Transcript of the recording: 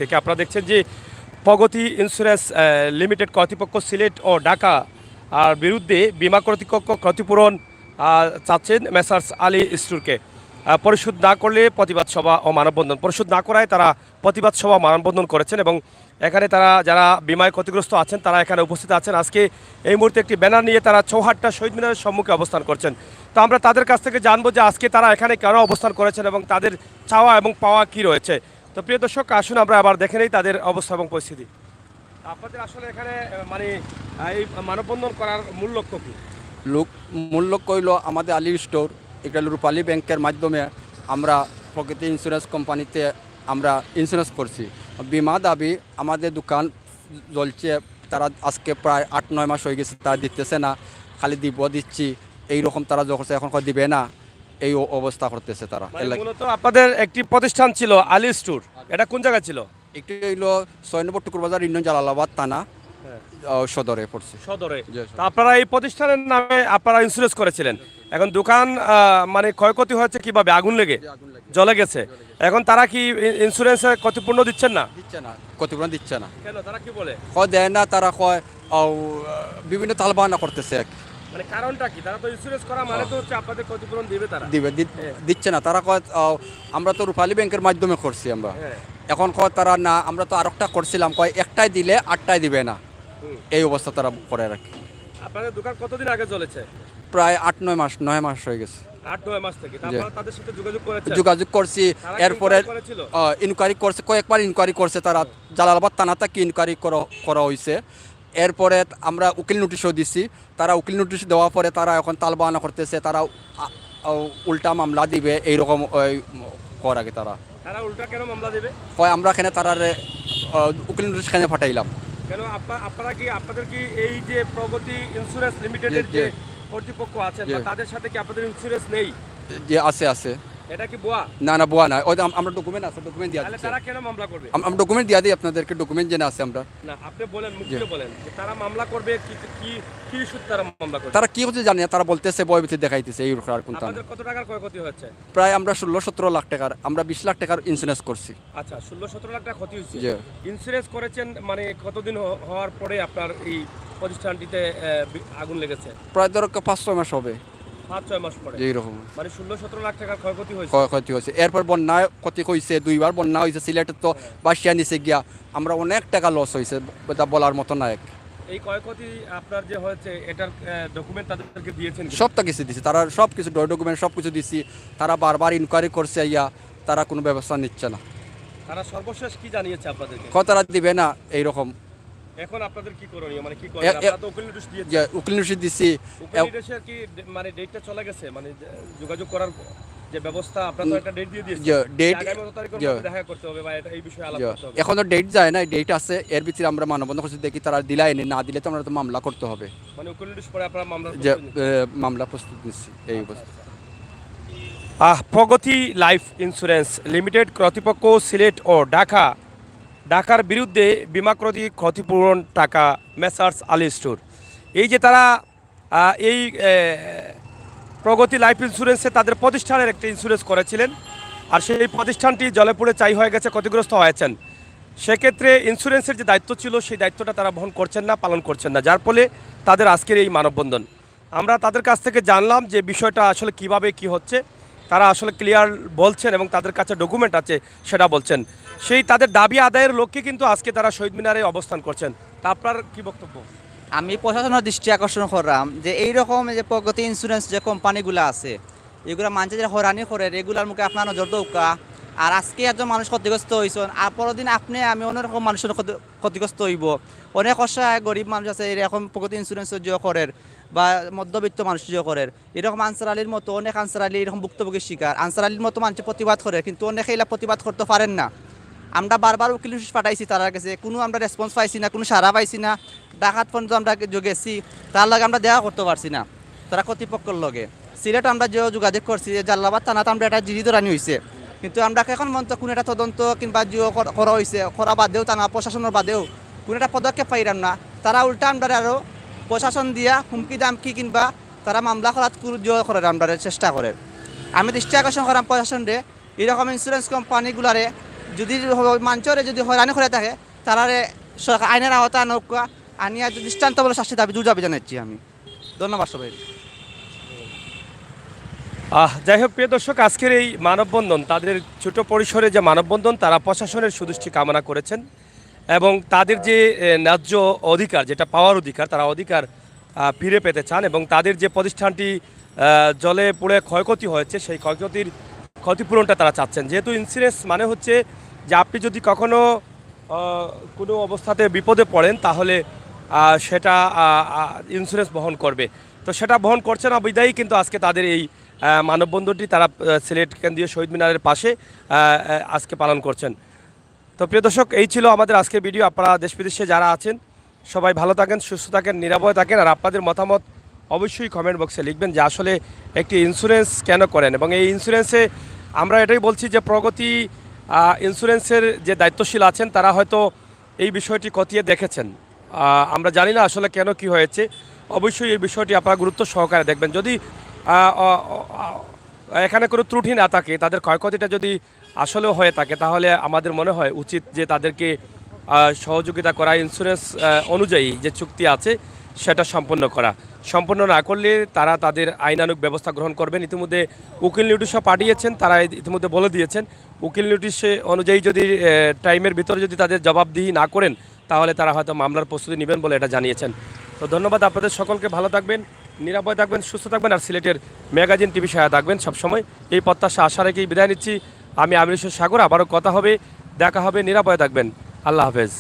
থেকে আপনারা দেখছেন যে প্রগতি ইন্স্যুরেন্স লিমিটেড কর্তৃপক্ষ সিলেট ও ঢাকা আর বিরুদ্ধে বীমা কর্তৃপক্ষ ক্ষতিপূরণ চাচ্ছেন মেসার্স আলী স্টোরকে। পরিশোধ না করলে প্রতিবাদ সভা ও মানববন্ধন, পরিশোধ না করায় তারা প্রতিবাদ সভা মানববন্ধন করেছেন এবং এখানে তারা যারা বীমায় ক্ষতিগ্রস্ত আছেন তারা এখানে উপস্থিত আছেন। আজকে এই মুহূর্তে একটি ব্যানার নিয়ে তারা চৌহাট্টা শহীদ মিনারের সম্মুখে অবস্থান করছেন। তো আমরা তাদের কাছ থেকে জানবো যে আজকে তারা এখানে কেন অবস্থান করেছেন এবং তাদের চাওয়া এবং পাওয়া কি রয়েছে। তো প্রিয় দর্শক, আসুন আমরা আবার দেখে নেই তাদের অবস্থা এবং পরিস্থিতি। আপনাদের আসলে এখানে মানে এই মানববন্ধন করার মূল লক্ষ্য কি? মূল লক্ষ্য হইল আমাদের আলী স্টোর এটা রূপালী ব্যাংকের মাধ্যমে আমরা প্রকৃতি ইন্স্যুরেন্স কোম্পানিতে আমরা ইন্স্যুরেন্স করছি। বিমা দাবি আমাদের দোকান চলছে, তারা আজকে প্রায় 8-9 মাস হয়ে গেছে, তারা দিতেছে না, খালি দিচ্ছি এইরকম তারা যখন এখন দিবে না এই অবস্থা করতেছে তারা। মূলত আপনাদের একটি প্রতিষ্ঠান ছিল আলী স্টোর, এটা কোন জায়গায় ছিল? একটি হইল 6 নম্বর টুকুরবাজার ইউনিয়ন জালালাবাদ থানা সদরে পড়ছে। সদরে। আপনারা এই প্রতিষ্ঠানের নামে আপনারা ইন্স্যুরেন্স করেছিলেন, এখন দোকান মানে ক্ষয়ক্ষতি হয়েছে কিভাবে? আগুন লেগে জ্বলে গেছে। এখন তারা কি ইন্স্যুরেন্সের ক্ষতিপূর্ণ দিচ্ছেন না? দিচ্ছে না, ক্ষতিপূরণ দিচ্ছে না। কেন, তারা কি বলে? দেয় না, তারা বিভিন্ন তালবাহানা করতেছে। মানে কারণটা কি? তারা তো ইন্স্যুরেন্স করা মানে তো হচ্ছে আপনাদের ক্ষতিপূরণ দিবে, তারা দিচ্ছে না। তারা আমরা তো রূপালী ব্যাংকের মাধ্যমে করছি আমরা, এখন তারা না, আমরা তো আরেকটা করছিলাম, একটাই দিলে 8টাই দিবে না, এই অবস্থা তারা করে রাখে। আপনাদের দোকান কতদিন আগে চলেছে? প্রায় 9 মাস হয়ে গেছে। 8-9 মাস থেকে তাদের সাথে যোগাযোগ করছি, এরপরে ইনকোয়ারি করছে, কয়েকবার ইনকোয়ারি করছে তারা, জালালাবাদ থানা থেকে ইনকোয়ারি করা হয়েছে। এরপরে আমরা উকিল নোটিশও দিছি, তারা উকিল নোটিশ দেওয়ার পরে তারা এখন তালবাহানা করতেছে, তারা উল্টা মামলা দিবে এইরকম করার আগে তারা উল্টা কেন মামলা দিবে? আমরা এখানে তারা উকিল নোটিশ এখানে পাঠাইলাম। কেন আপনারা কি, আপনাদের কি এই যে প্রগতি ইন্স্যুরেন্স লিমিটেডের যে কর্তৃপক্ষ আছে তাদের সাথে কি আপনাদের ইন্স্যুরেন্স নেই? যে আছে। এটা কি বোয়া? না বোয়া না, ওই আমরা ডকুমেন্ট আছে, ডকুমেন্ট দিয়া দিচ্ছি। তারা কেন মামলা করবে? আমরা ডকুমেন্ট দিয়া দিই আপনাদেরকে, ডকুমেন্ট জেনে আছে আমরা। না, আপনি বলেন, মুখে বলেন যে তারা মামলা করবে কি সূত্রে তারা মামলা করবে? তারা কি হচ্ছে জানি না, তারা বলতেছে ভয়ভীতি দেখাইতেছে এই আর কোন। আপনাদের কত টাকার ক্ষয়ক্ষতি হচ্ছে? প্রায় আমরা 16-17 লাখ টাকার, আমরা 20 লাখ টাকার ইন্স্যুরেন্স করছি। আচ্ছা, 16-17 লাখ টাকা ক্ষতি হয়েছে। ইন্স্যুরেন্স করেছেন মানে কতদিন হওয়ার পরে আপনার এই প্রতিষ্ঠানটিতে আগুন লেগেছে? প্রায় ধরো 5-6 মাস হবে। 5-6 মাস পরে এইরকম মানে 16-17 লাখ টাকার ক্ষয়ক্ষতি হয়েছে। এরপর বন্যায় ক্ষতি হয়েছে, 2বার বন্যা হয়েছে, সিলেটে তো বাসিয়া নিচে গিয়া আমরা অনেক টাকা লস হয়েছে, বলার মতো না। এই ক্ষয়ক্ষতি আপনার যে হয়েছে এটার ডকুমেন্ট তাদেরকে দিয়েছেন? সবটা কিছু দিছি, তারা সব কিছু ডকুমেন্ট সব কিছু দিছি। তারা বারবার ইনকোয়ারি করছে, তারা কোনো ব্যবস্থা নিচ্ছে না। তারা সর্বশেষ কি জানিয়েছে আপনাদেরকে? তারা দিবে না এইরকম। এখন আপনাদের কি করণীয়, মানে কি করেন? আপনারা তো উকিল নোটিশ দিয়েছেন। উকিল নোটিশ দিছি। উকিল নোটিশের কি মানে ডেটটা চলে গেছে? মানে যোগাযোগ করার যে ব্যবস্থা, আপনারা তো একটা ডেট দিয়ে দিয়েছেন, ডেট আগামী কত তারিখের মধ্যে দেখা করতে হবে বা এই বিষয়ে আলাপ করতে হবে। এখনো ডেট যায় না, ডেট আছে, এর ভিতরে আমরা মানববন্ধন করছি, দেখি তারা দিলাই না দিলে তো আমরা তো মামলা করতে হবে। মানে উকিল নোটিশ পরে আপনারা মামলা প্রস্তুত নিচ্ছি এই অবস্থা। প্রগতি লাইফ ইন্স্যুরেন্স লিমিটেড কর্তৃপক্ষ সিলেট ও ঢাকার বিরুদ্ধে বীমা ক্ষতিপূরণ টাকা মেসার্স আলী স্টোর। এই যে তারা এই প্রগতি লাইফ ইন্স্যুরেন্সে তাদের প্রতিষ্ঠানের একটি ইন্স্যুরেন্স করেছিলেন, আর সেই প্রতিষ্ঠানটি জলে পুড়ে ছাই হয়ে গেছে, ক্ষতিগ্রস্ত হয়েছেন। সেক্ষেত্রে ইন্স্যুরেন্সের যে দায়িত্ব ছিল সেই দায়িত্বটা তারা বহন করছেন না, পালন করছেন না, যার ফলে তাদের আজকের এই মানববন্ধন। আমরা তাদের কাছ থেকে জানলাম যে বিষয়টা আসলে কিভাবে কি হচ্ছে, তারা আসলে ক্লিয়ার বলছেন এবং তাদের কাছে ডকুমেন্ট আছে সেটা বলছেন। সেই তাদের দাবি আদায়ের লক্ষ্যে কিন্তু আজকে তারা শহীদ মিনারে অবস্থান করছেন। তা আপনার কি বক্তব্য? আমি প্রশাসনের দৃষ্টি আকর্ষণ করলাম যে এইরকম যে প্রগতি ইন্স্যুরেন্স যে কোম্পানিগুলো আছে এগুলো মানুষের যে হরানি করে রেগুলার মুখে আপনার নজর দৌকা। আর আজকে একজন মানুষ ক্ষতিগ্রস্ত হয়েছেন, আর পরদিন আমি অন্যরকম মানুষের ক্ষতিগ্রস্ত হইব। অনেক অসহায় গরিব মানুষ আছে এরকম প্রগতি ইন্স্যুরেন্স যে করেন বা মধ্যবিত্ত মানুষ যে করেন, এরকম আনসার আলীর মতো অনেক আনসার আলী এরকম ভুক্তভোগীর শিকার। আনসার আলীর মতো মানুষ প্রতিবাদ করে, কিন্তু অনেকে এলা প্রতিবাদ করতে পারেন না। আমরা বারবার উকিল নোটিশ পাঠাইছি তার কাছে, কোনো আমরা রেসপন্স পাইছি না, কোনো সারা পাইছি না। ডাকাত পর্যন্ত আমরা গেছি, তার লগে আমরা দেখা করতে পারছি না তারা কর্তৃপক্ষের লগে। সিলেট আমরা যে যোগাযোগ করছি, জালালাবাদ থানাতে আমরা একটা জিডি ধরানি হয়েছে, কিন্তু আমরা এখন মতো কোনো একটা তদন্ত কিংবা জিও করা হয়েছে, করা বাদেও থানা প্রশাসনের বাদেও কোনো একটা পদক্ষেপ পাইলাম না। তারা উল্টা আমরা আরও প্রশাসন দিয়া হুমকি দামকি কিংবা তারা মামলা করার জিও করার আমরা চেষ্টা করে। আমি দৃষ্টি আকর্ষণ করাম প্রশাসনরে এরকম ইন্স্যুরেন্স কোম্পানিগুলারে যদি মানুষের যদি হয়রানি করে থাকে তারা সরকার আইনের আওতা নৌকা আনিয়া যদি দৃষ্টান্তমূলক শাস্তি দাবি দাবি জানাচ্ছি আমি। ধন্যবাদ সবাই। যাই হোক প্রিয় দর্শক, আজকের এই মানববন্ধন, তাদের ছোট পরিসরে যে মানববন্ধন, তারা প্রশাসনের সুদৃষ্টি কামনা করেছেন এবং তাদের যে ন্যায্য অধিকার, যেটা পাওয়ার অধিকার, তারা অধিকার ফিরে পেতে চান এবং তাদের যে প্রতিষ্ঠানটি জলে পুড়ে ক্ষয়ক্ষতি হয়েছে সেই ক্ষয়ক্ষতির ক্ষতিপূরণটা তারা চাচ্ছেন। যেহেতু ইন্স্যুরেন্স মানে হচ্ছে যে আপনি যদি কখনো কোনো অবস্থাতে বিপদে পড়েন তাহলে সেটা ইন্স্যুরেন্স বহন করবে, তো সেটা বহন করছে না বিদায়ী কিন্তু আজকে তাদের এই মানববন্ধনটি তারা সিলেট কেন্দ্রীয় শহীদ মিনারের পাশে আজকে পালন করছেন। তো প্রিয় দর্শক, এই ছিল আমাদের আজকের ভিডিও। আপনারা দেশ বিদেশে যারা আছেন সবাই ভালো থাকেন, সুস্থ থাকেন, নিরাপদে থাকেন, আর আপনাদের মতামত অবশ্যই কমেন্ট বক্সে লিখবেন যে আসলে একটি ইন্স্যুরেন্স কেন করেন। এবং এই ইন্স্যুরেন্সে আমরা এটাই বলছি যে প্রগতি ইন্স্যুরেন্সের যে দায়িত্বশীল আছেন তারা হয়তো এই বিষয়টি খতিয়ে দেখেছেন। আমরা জানি না আসলে কেন কি হয়েছে, অবশ্যই এই বিষয়টি আপনারা গুরুত্ব সহকারে দেখবেন। যদি এখানে কোনো ত্রুটি না থাকে, তাদের ক্ষয়ক্ষতিটা যদি আসলেও হয়ে থাকে, তাহলে আমাদের মনে হয় উচিত যে তাদেরকে সহযোগিতা করা, ইন্স্যুরেন্স অনুযায়ী যে চুক্তি আছে সেটা সম্পন্ন না করলে তারা তাদের আইনানুগ ব্যবস্থা গ্রহণ করবেন। ইতিমধ্যে উকিল নোটিশও পাঠিয়েছেন, তারা ইতিমধ্যে বলে দিয়েছেন উকিল নোটিশে অনুযায়ী যদি টাইমের ভিতরে যদি তাদের জবাবদিহি না করেন তাহলে তারা হয়তো মামলার প্রস্তুতি নেবেন বলে এটা জানিয়েছেন। তো ধন্যবাদ আপনাদের সকলকে, ভালো থাকবেন, নিরাপদে থাকবেন, সুস্থ থাকবেন, আর সিলেটের ম্যাগাজিন টিভি সহায় থাকবেন সবসময়। এই প্রত্যাশা আশা রেখেই বিদায় নিচ্ছি। আমি আমির সাগর, আবারও কথা হবে, দেখা হবে, নিরাপদে থাকবেন। আল্লাহ হাফেজ।